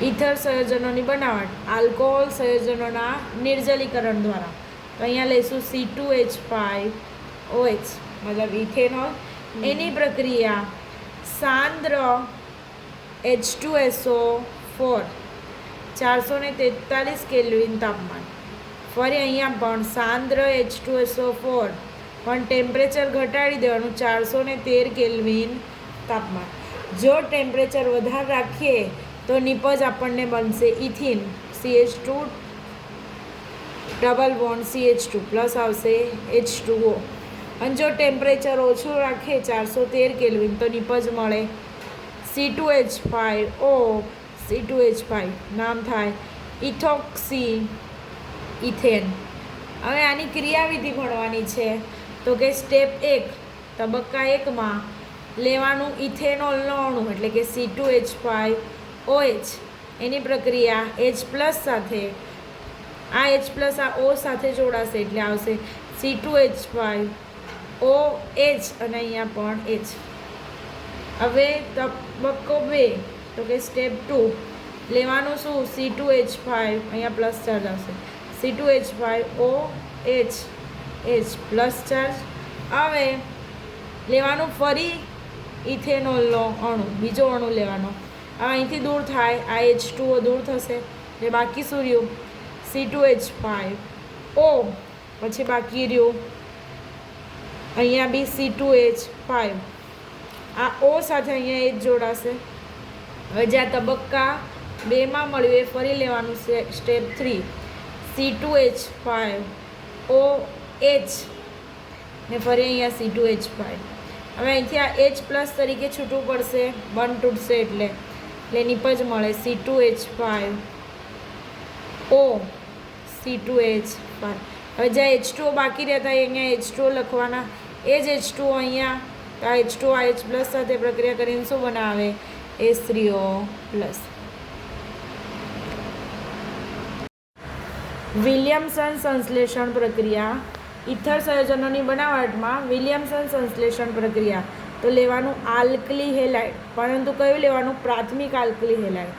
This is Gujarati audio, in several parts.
ઇથર સંયોજનોની બનાવટ આલ્કોહોલ સંયોજનોના નિર્જલીકરણ દ્વારા. તો અહીંયા લઈશું C2H5OH મતલબ ઇથેનોલ. એની પ્રક્રિયા સાંદ્ર H2SO4 443 કેલ્વિન તાપમાન. ફરી અહીંયા પણ સાંદ્ર H2SO4 પણ ટેમ્પરેચર ઘટાડી દેવાનું 413 કેલ્વિન તાપમાન. જો ટેમ્પરેચર વધારે રાખીએ તો નિપજ આપણને બનશે ethene CH2 double bond CH2 plus આવશે H2O. અને જો ટેમ્પરેચર ઓછું રાખીએ 413 કેલ્વિન તો નિપજ મળે C2H5O C2H5 નામ થાય ઇથોક્સી ઇથેન. હવે આની ક્રિયાવિધિ ભણવાની છે. તો કે સ્ટેપ 1 તબક્કા 1માં લેવાનું ઇથેનોલનો અણુ એટલે કે C2H5OH. એની પ્રક્રિયા H+ સાથે આ H+ આ O સાથે જોડાશે એટલે આવશે C2H5OH અને અહીંયા પણ H. હવે તબક્કો 2 તો કે સ્ટેપ 2 લેવાનું શું C2H5 અહીંયા પ્લસ ચાર્જ આવશે C2H5OH H પ્લસ ચાર્જ. હવે લેવાનું ફરી ઇથેનોલનો અણુ બીજો અણુ લેવાનો. હવે અહીંથી દૂર થાય આ H2O દૂર થશે એટલે બાકી શું રહ્યું C2H5O. પછી બાકી રહ્યું અહીંયા બી C2H5 આ O સાથે અહીંયા H જોડાશે. હવે જ્યાં તબક્કા 2માં મળ્યું એ ફરી લેવાનું સ્ટેપ 3 C2H5OH ને ફરી અહીંયા C2H5. હવે અહીંથી આ H+ તરીકે છૂટવું પડશે બંધ તૂટશે એટલે નિપજ મળે C2H5O C2H5. હવે જ્યાં H2O બાકી રહેતા અહીંયા H2O લખવાના. એ જ H2O અહીંયા આ H2O આ H+ સાથે પ્રક્રિયા કરીને શું બનાવે H3O+. વિલિયમસન સંશ્લેષણ પ્રક્રિયા ઇથર સંયોજનોની બનાવટમાં વિલિયમસન સંશ્લેષણ પ્રક્રિયા. તો લેવાનું આલ્કલી હેલાઇડ પરંતુ કયું લેવાનું પ્રાથમિક આલ્કલી હેલાઇડ.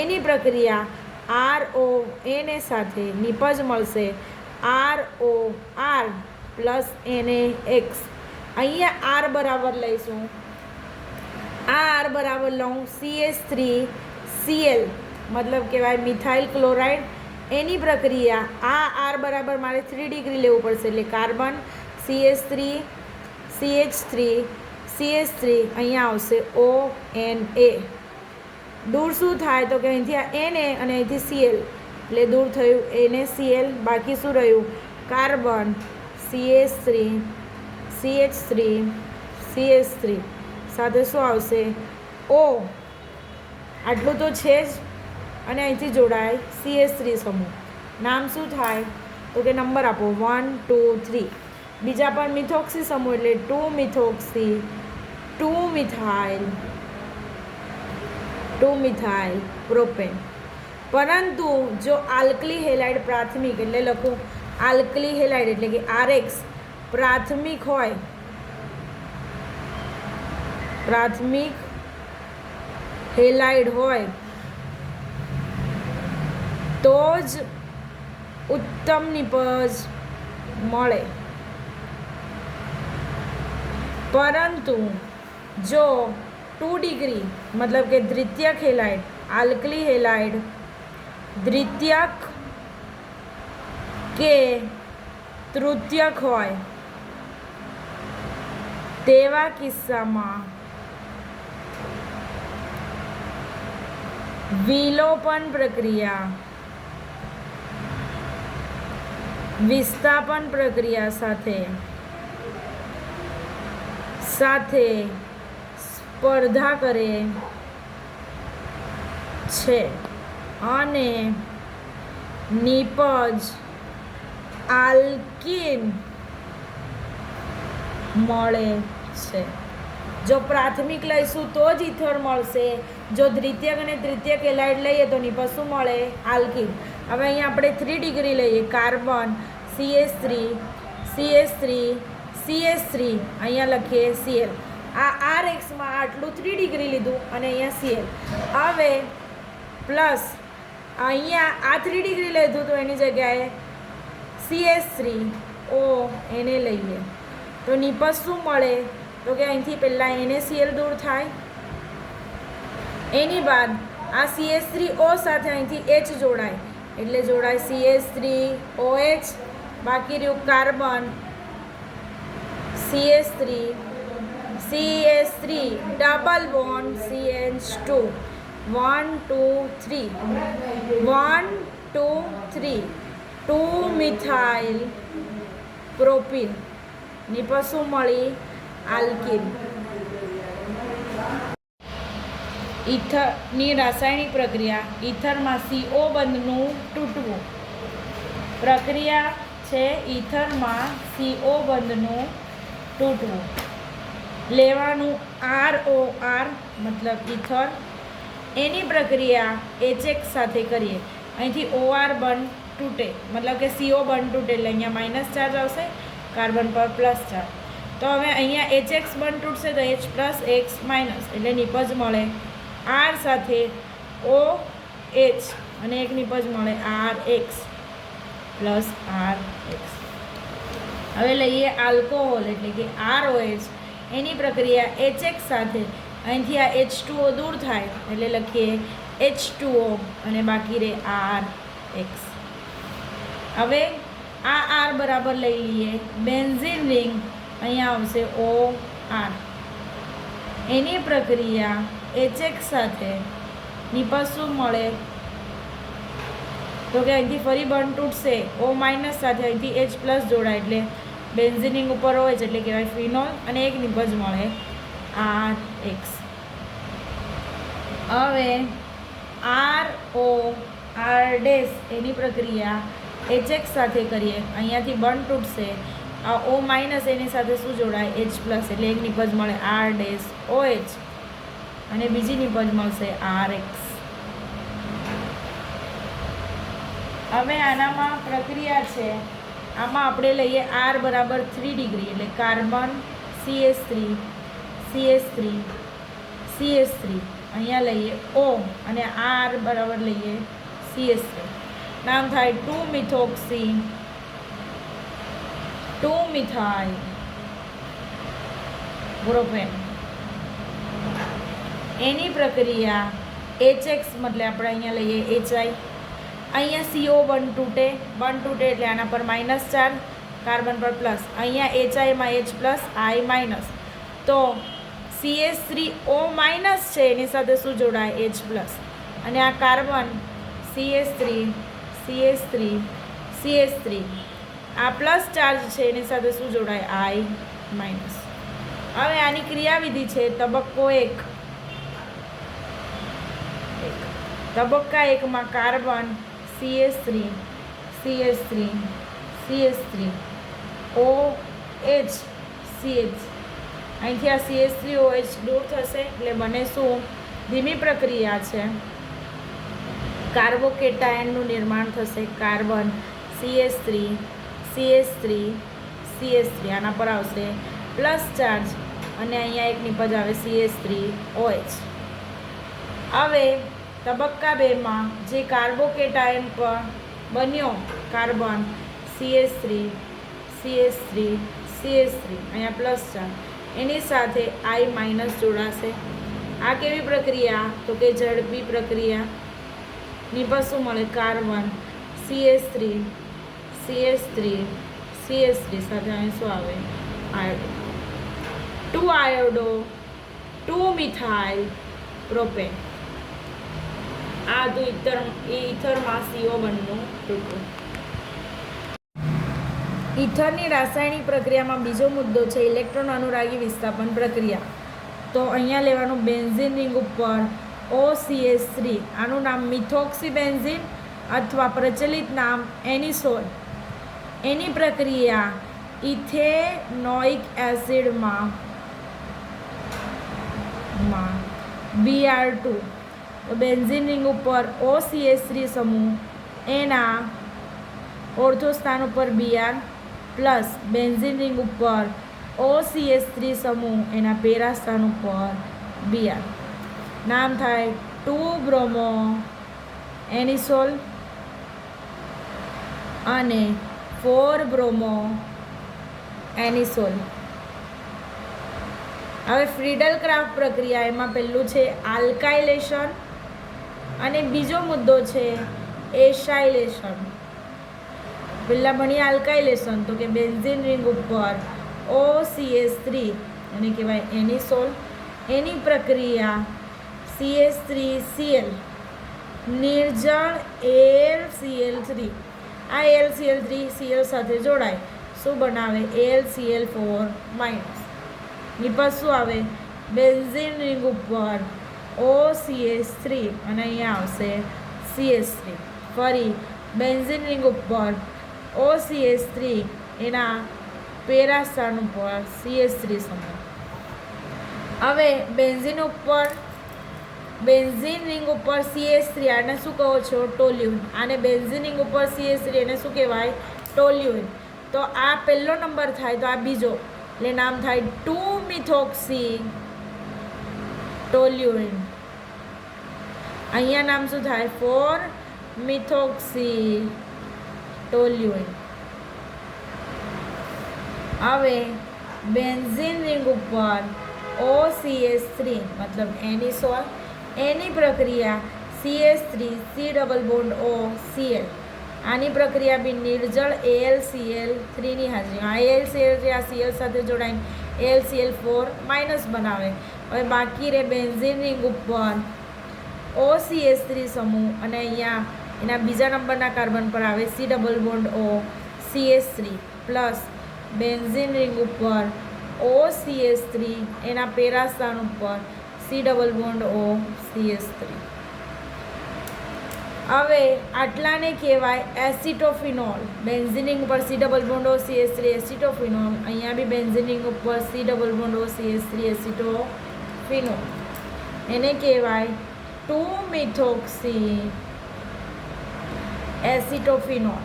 એની પ્રક્રિયા RONA સાથે નિપજ મળશે ROR + NaX. અહીંયા R બરાબર લઈશું. આ R બરાબર લઉં CH3Cl મતલબ કહેવાય મિથાઇલ ક્લોરાઇડ. એની પ્રક્રિયા આ R બરાબર મારે 3 ડિગ્રી લેવું પડશે એટલે કાર્બન CH3 અહીંયા આવશે ONA. દૂર શું થાય તો કે અહીંથી આ Na અને અહીંથી Cl એટલે દૂર થયું NaCl. બાકી શું રહ્યું કાર્બન CH3 સાથે શું આવશે O. આટલું તો છે જ અને અહીંથી જોડાય CH3 સમૂહ. નામ શું થાય તો કે નંબર આપો 1 2 3. બીજા પર મિથોક્સી સમૂહ એટલે 2 મિથોક્સી 2 મિથાઇલ પ્રોપેન. પરંતુ જો આલ્કલી હેલાઇડ પ્રાથમિક એટલે લખું આલ્કલી હેલાઇડ એટલે કે RX પ્રાથમિક હોય પ્રાથમિક હેલાઇડ હોય તો જ ઉત્તમ નિપજ મળે. પરંતુ જો 2 ડિગ્રી મતલબ કે દ્વિતીયક હેલાઇડ આલ્કલી હેલાઇડ દ્વિતીયક કે તૃતીયક હોય તેવા કિસ્સામાં વિલોપન પ્રક્રિયા વિસ્થાપન પ્રક્રિયા સાથે સ્પર્ધા કરે છે અને નિપજ આલ્કીન મળે છે. જો પ્રાથમિક લઈશું તો જ ઇથર મળશે. જો દ્વિતીયક અને તૃતીયક હેલાઇડ લઈએ તો નિપજ શું મળે આલ્કીન. હવે અહીંયા આપણે 3 ડિગ્રી લઈએ કાર્બન CH3 અહીંયા લખીએ Cl. આ RX માં આટલું 3 ડિગ્રી લીધું અને અહીંયા Cl. હવે પ્લસ અહીંયા આ 3 ડિગ્રી લીધું તો એની જગ્યાએ CH3O એને લઈએ તો નિપજ શું મળે તો કે અહીંથી પહેલાં NaCl દૂર થાય, એની બાદ આ CH3O સાથે અહીંથી H જોડાય એટલે જોડાય CH3OH, બાકી રહ્યું carbon CH3 double bond CH2 1 2 3 1 2 3 2 methyl propyne ની પછી મળી આલ્કીન. ઈથરની રાસાયણિક પ્રક્રિયા ઈથરમાં CO બંધનું તૂટવું. પ્રક્રિયા છે ઈથરમાં CO બંધનું તૂટવું. લેવાનું ROR મતલબ ઈથર, એની પ્રક્રિયા HX સાથે કરીએ. અહીંથી OR બંધ તૂટે મતલબ કે CO બંધ તૂટે એટલે અહીંયા માઇનસ ચાર્જ આવશે, કાર્બન પર પ્લસ ચાર્જ. તો હવે અહીંયા HX બંધ તૂટશે તો H પ્લસ X માઇનસ એટલે નિપજ મળે R સાથે OH અને એક નિપજ મળે RX પ્લસ RX. હવે લઈએ આલ્કોહોલ એટલે કે ROH, એની પ્રક્રિયા HX સાથે અહીંથી આ H2O દૂર થાય એટલે લખીએ H2O અને બાકી રહે RX. હવે આ R બરાબર લઈ લઈએ બેન્ઝીન રિંગ, અહીંયા આવશે OR, એની પ્રક્રિયા HX સાથે નિપજ શું મળે તો કે અહીંથી ફરી બંધ તૂટશે O માઇનસ સાથે અહીંથી H પ્લસ જોડાય એટલે બેન્ઝીન રિંગ ઉપર હોય છે એટલે કહેવાય ફિનોલ અને એક નિપજ મળે RX. હવે ROR ડેશ એની પ્રક્રિયા HX સાથે કરીએ, અહીંયાથી બંધ તૂટશે, આ O માઇનસ એની સાથે શું જોડાય H પ્લસ એટલે એક નિપજ મળે R ડેશ OH અને બીજી નિપજ મળશે RX. હવે આનામાં પ્રક્રિયા છે, આમાં આપણે લઈએ R બરાબર 3 ડિગ્રી એટલે કાર્બન CH3 અહીંયા લઈએ O અને R બરાબર લઈએ CH3. નામ થાય 2-મિથોક્સી 2-મિથાઇલ પ્રોપેન. એની પ્રક્રિયા HX મતલબ આપણે અહીંયા લઈએ HI, અહીંયા CO બંધ તૂટે એટલે આના પર માઇનસ ચાર્જ, કાર્બન પર પ્લસ, અહીંયા HIમાં H પ્લસ I માઇનસ, તો CH3O માઇનસ છે એની સાથે શું જોડાય H પ્લસ, અને આ કાર્બન CH3 આ પ્લસ ચાર્જ છે એની સાથે શું જોડાય I માઇનસ. હવે આની ક્રિયાવિધિ છે તબક્કો 1. તબક્કા 1માં કાર્બન CH3 OH CH, અહીંથી આ CH3OH દૂર થશે એટલે બને શું ધીમી પ્રક્રિયા છે, કાર્બોકેટાયનનું નિર્માણ થશે. કાર્બન CH3 આના પર આવશે પ્લસ ચાર્જ અને અહીંયા એક નિપજ આવે CH3OH. હવે તબક્કા 2માં જે કાર્બોકેટાયન પર બન્યો કાર્બન CH3 અહીંયા પ્લસ ચાર્જ એની સાથે I માઇનસ જોડાશે. આ કેવી પ્રક્રિયા તો કે ઝડપી પ્રક્રિયા. નિપજ શું મળે કાર્બન CH3 સાથે અહીં શું આવે આયોડો 2-મિથાઇલ પ્રોપેન. આ હતું ઈથરમાં CO બંધનું તૂટવું. ઈથરની રાસાયણિક પ્રક્રિયામાં બીજો મુદ્દો છે ઇલેક્ટ્રોન અનુરાગી વિસ્થાપન પ્રક્રિયા. તો અહીંયા લેવાનું બેન્ઝીન રિંગ ઉપર OCH3, આનું નામ મિથોક્સી બેન્ઝીન અથવા પ્રચલિત નામ એનિસોલ. એની પ્રક્રિયા ઇથેનોઇક એસિડમાં Br2, તો બેન્ઝીન રિંગ ઉપર OCH3 સમૂહ, એના ઓર્થો સ્થાન ઉપર Br પ્લસ બેન્ઝીન રિંગ ઉપર OCH3 સમૂહ, એના પેરા સ્થાન ઉપર Br. નામ થાય 2-બ્રોમો એનિસોલ અને 4 બ્રોમો એનિસોલ. હવે ફ્રીડલ ક્રાફ્ટ પ્રક્રિયા, એમાં પહેલું છે આલ્કાઇલેશન અને બીજો મુદ્દો છે એસાઇલેશન. પહેલાં ભણીએ આલ્કાઇલેશન, તો કે બેન્ઝીન રિંગ ઉપર OCH3 એને કહેવાય એનિસોલ. એની પ્રક્રિયા CH3Cl નિર્જળ AlCl3, આ AlCl3 Cl સાથે જોડાય શું બનાવે? AlCl4 minus. ની પર શું આવે? બેન્ઝીન રિંગ ઉપર OCH3 અને અહીંયા આવશે CH3. ફરી બેન્ઝીન રિંગ ઉપર OCH3 એના પેરા સ્થાન ઉપર CH3 સમૂહ. હવે બેન્ઝીન રિંગ ઉપર CH3, આને શું કહો છો? ટોલ્યુઇન. આને બેન્ઝીન રિંગ ઉપર CH3 એને શું કહેવાય? ટોલ્યુઇન. તો આ પહેલો નંબર થાય તો આ બીજો, એટલે નામ થાય 2-મિથોક્સી ટોલ્યુઇન. અહીંયા નામ શું થાય? 4-મિથોક્સી ટોલ્યુઇન. હવે બેન્ઝીન રિંગ ઉપર OCH3 મતલબ એનિસોલ, એની પ્રક્રિયા CH3 C double bond O Cl. આની પ્રક્રિયા બી નિર્જળ AlCl3 ની હાજરીમાં. AlCl3 આ Cl સાથે જોડાઈને AlCl4 માઇનસ બનાવે. હવે બાકી રહે બેન્ઝીન રિંગ ઉપર OCH3 સમૂહ અને અહીંયા એના બીજા નંબરના કાર્બન પર આવે C double bond O CH3 plus benzene ring ઉપર OCH3 એના પેરા સ્થાન ઉપર C double bond O CH3. હવે આટલાને કહેવાય એસિટોફિનોલ. બેન્ઝીન રિંગ ઉપર C double bond O CH3 એસિટોફિનોલ. અહીંયા બી બેન્ઝીન રિંગ ઉપર C double bond O CH3 એસિટોફિનોલ. એને કહેવાય 2-મિથોક્સી એસિટોફિનોલ.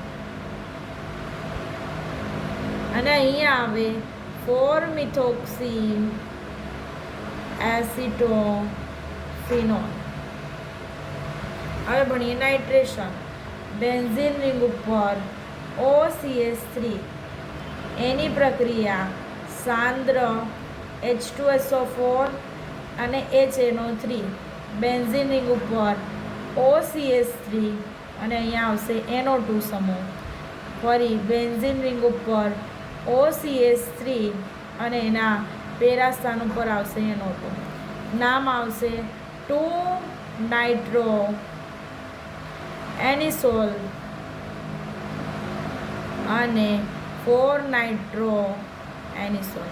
અને અહીંયા આવે 4-મિથોક્સી એસિટોફિનોલ. હવે ભણીએ નાઇટ્રેશન. બેન્ઝીન રિંગ ઉપર OCH3 એની પ્રક્રિયા સાંદ્ર H2SO4 અને HNO3. બેન્ઝીન રિંગ ઉપર OCH3 અને અહીંયા આવશે NO2 સમૂહ. ફરી બેન્ઝીન રિંગ ઉપર OCH3 અને એના પેરા સ્થાન ઉપર આવશે NO2. નામ આવશે 2-નાઇટ્રો એનિસોલ અને 4-નાઇટ્રો એનિસોલ.